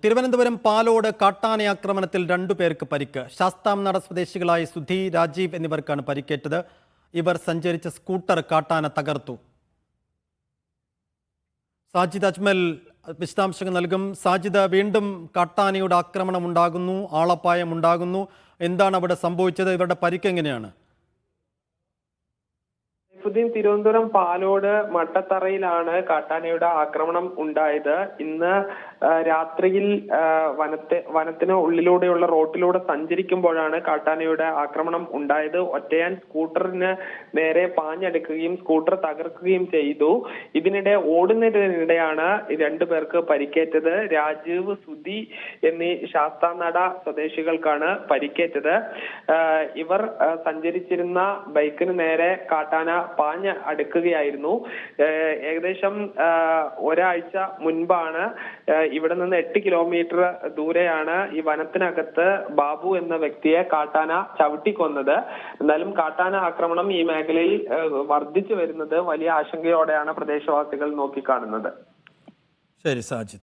തിരുവനന്തപുരം പാലോട് കാട്ടാന ആക്രമണത്തിൽ 2 പേർക്ക് പരിക്ക്. ശാസ്താംനാട് സ്വദേശികളായ സുധി, രാജീവ് എന്നിവർക്കാണ് പരിക്കേറ്റത്. ഇവർ സഞ്ചരിച്ച സ്കൂട്ടർ കാട്ടാന തകർത്തു. സാജിദ് അജ്മൽ വിശദാംശങ്ങൾ നൽകും. സാജിദ്, വീണ്ടും കാട്ടാനയുടെ ആക്രമണം ഉണ്ടാകുന്നു, ആളപായം ഉണ്ടാകുന്നു. എന്താണ് അവിടെ സംഭവിച്ചത്? ഇവരുടെ പരിക്ക് എങ്ങനെയാണ്? തിരുവനന്തപുരം പാലോട് മട്ടത്തറയിലാണ് കാട്ടാനയുടെ ആക്രമണം ഉണ്ടായത്. ഇന്ന് രാത്രിയിൽ വനത്തിന് ഉള്ളിലൂടെയുള്ള റോട്ടിലൂടെ സഞ്ചരിക്കുമ്പോഴാണ് കാട്ടാനയുടെ ആക്രമണം ഉണ്ടായത്. ഒറ്റയാൻ സ്കൂട്ടറിന് നേരെ പാഞ്ഞെടുക്കുകയും സ്കൂട്ടർ തകർക്കുകയും ചെയ്തു. ഇതിനിടെ ഓടുന്നതിനിടെയാണ് 2 പേർക്ക് പരിക്കേറ്റത്. രാജീവ്, സുധി എന്നീ ശാസ്താനട സ്വദേശികൾക്കാണ് പരിക്കേറ്റത്. ഇവർ സഞ്ചരിച്ചിരുന്ന ബൈക്കിന് നേരെ കാട്ടാന പാഞ്ഞ് അടുക്കുകയായിരുന്നു. ഏകദേശം ഒരാഴ്ച മുൻപാണ് ഇവിടെ നിന്ന് 8 കിലോമീറ്റർ ദൂരെയാണ് ഈ വനത്തിനകത്ത് ബാബു എന്ന വ്യക്തിയെ കാട്ടാന ചവിട്ടിക്കൊന്നത്. എന്നാലും കാട്ടാന ആക്രമണം ഈ മേഖലയിൽ വർദ്ധിച്ചു വരുന്നത് വലിയ ആശങ്കയോടെയാണ് പ്രദേശവാസികൾ നോക്കിക്കാണുന്നത്. ശരി സാജിദ്.